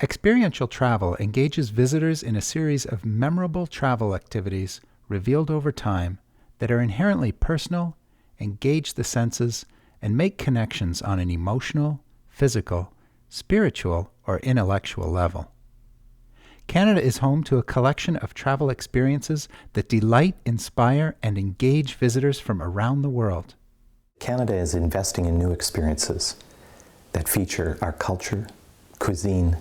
Experiential travel engages visitors in a series of memorable travel activities revealed over time that are inherently personal, engage the senses, and make connections on an emotional, physical, spiritual, or intellectual level. Canada is home to a collection of travel experiences that delight, inspire, and engage visitors from around the world. Canada is investing in new experiences that feature our culture, cuisine,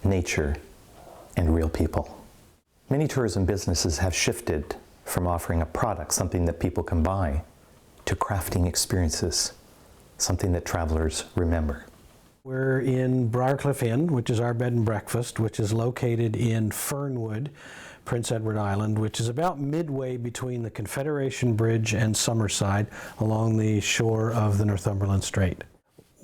nature, and real people. Many tourism businesses have shifted from offering a product, something that people can buy, to crafting experiences, something that travelers remember. We're in Briarcliff Inn, which is our bed and breakfast, which is located in Fernwood, Prince Edward Island, which is about midway between the Confederation Bridge and Summerside along the shore of the Northumberland Strait.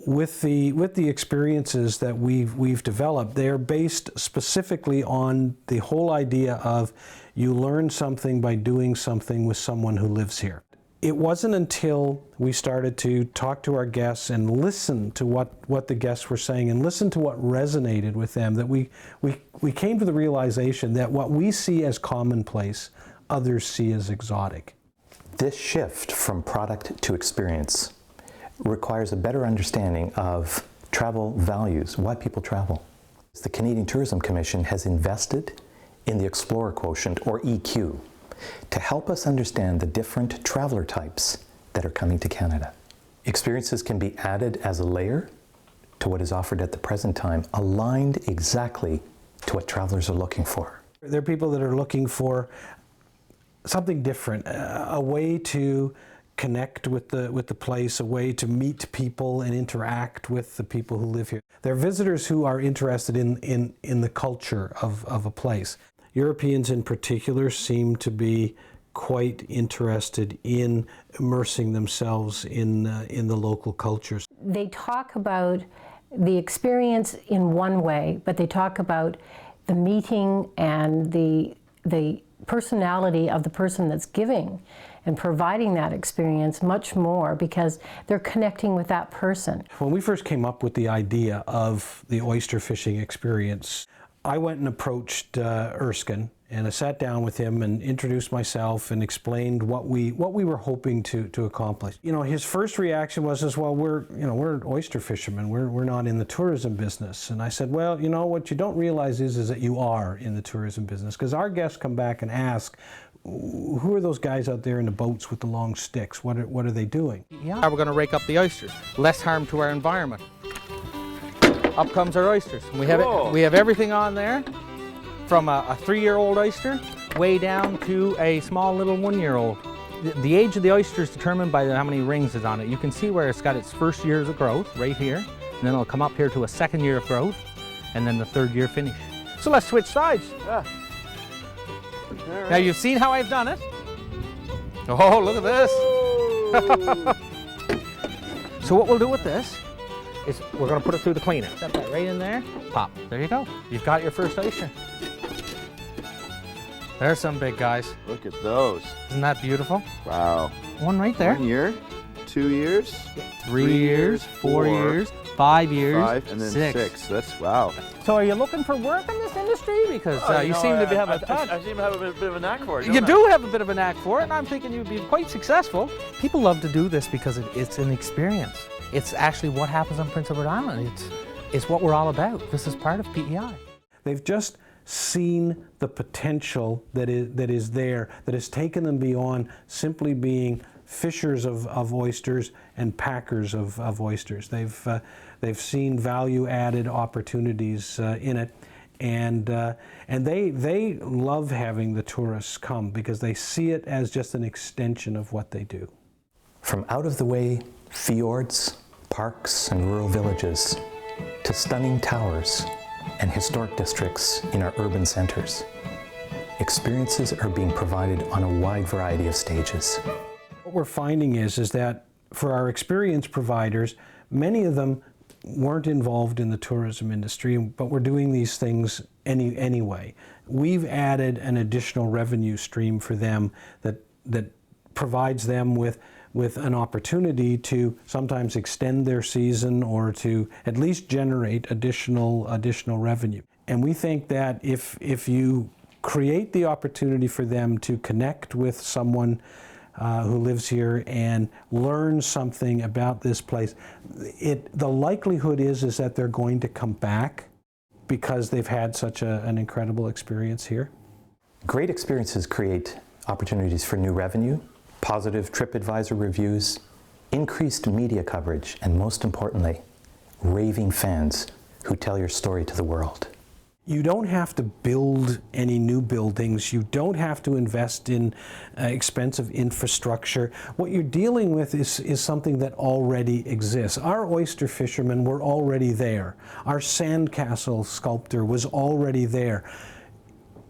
With the experiences that we've developed, they're based specifically on the whole idea of you learn something by doing something with someone who lives here. It wasn't until we started to talk to our guests and listen to what the guests were saying and listen to what resonated with them that we came to the realization that what we see as commonplace, others see as exotic. This shift from product to experience requires a better understanding of travel values, why people travel. The Canadian Tourism Commission has invested in the Explorer Quotient, or EQ, to help us understand the different traveler types that are coming to Canada. Experiences can be added as a layer to what is offered at the present time, aligned exactly to what travelers are looking for. There are people that are looking for something different, a way to connect with the place, a way to meet people and interact with the people who live here. There are visitors who are interested in the culture of a place. Europeans in particular seem to be quite interested in immersing themselves in the local cultures. They talk about the experience in one way, but they talk about the meeting and the personality of the person that's giving and providing that experience much more because they're connecting with that person. When we first came up with the idea of the oyster fishing experience, I went and approached Erskine, and I sat down with him and introduced myself and explained what we were hoping to accomplish. You know, his first reaction was, well, we're oyster fishermen. We're not in the tourism business. And I said, well, you know, what you don't realize is that you are in the tourism business, because our guests come back and ask, who are those guys out there in the boats with the long sticks? What are they doing? Yeah, we're going to rake up the oysters. Less harm to our environment. Up comes our oysters. We have everything on there, from a 3-year-old oyster way down to a small little 1-year-old. The age of the oyster is determined by how many rings is on it. You can see where it's got its first years of growth right here, and then it'll come up here to a 2nd year of growth, and then the 3rd year finish. So let's switch sides. Yeah. Right. Now you've seen how I've done it. Oh, look at this. So what we'll do with this is we're going to put it through the cleaner. Set that right in there. Pop. There you go. You've got your first oyster. There's some big guys. Look at those. Isn't that beautiful? Wow. One right there. 1 year, 2 years, 3 years, 4 years, 5 years, 5, and then 6. That's wow. So are you looking for work in this industry? Because you seem to have a touch. I seem to have a bit of a knack for it. You do have a bit of a knack for it, and I'm thinking you'd be quite successful. People love to do this because it's an experience. It's actually what happens on Prince Edward Island. It's what we're all about. This is part of PEI. They've just seen the potential that is there, that has taken them beyond simply being fishers of oysters and packers of oysters. They've seen value-added opportunities in it, and they love having the tourists come because they see it as just an extension of what they do. From out-of-the-way fjords, parks, and rural villages, to stunning towers and historic districts in our urban centers, experiences are being provided on a wide variety of stages. What we're finding is that for our experience providers, many of them weren't involved in the tourism industry, but we're doing these things anyway. We've added an additional revenue stream for them that provides them with with an opportunity to sometimes extend their season or to at least generate additional revenue. And we think that if you create the opportunity for them to connect with someone who lives here and learn something about this place, the likelihood is that they're going to come back because they've had such an incredible experience here. Great experiences create opportunities for new revenue, positive TripAdvisor reviews, increased media coverage, and most importantly, raving fans who tell your story to the world. You don't have to build any new buildings. You don't have to invest in expensive infrastructure. What you're dealing with is something that already exists. Our oyster fishermen were already there. Our sandcastle sculptor was already there.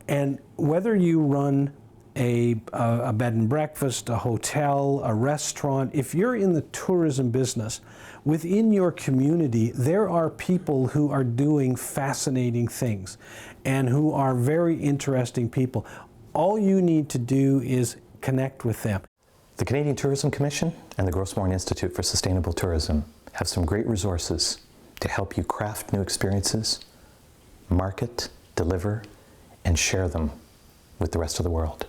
And whether you run a bed and breakfast, a hotel, a restaurant, if you're in the tourism business, within your community, there are people who are doing fascinating things and who are very interesting people. All you need to do is connect with them. The Canadian Tourism Commission and the Gros Morne Institute for Sustainable Tourism have some great resources to help you craft new experiences, market, deliver, and share them with the rest of the world.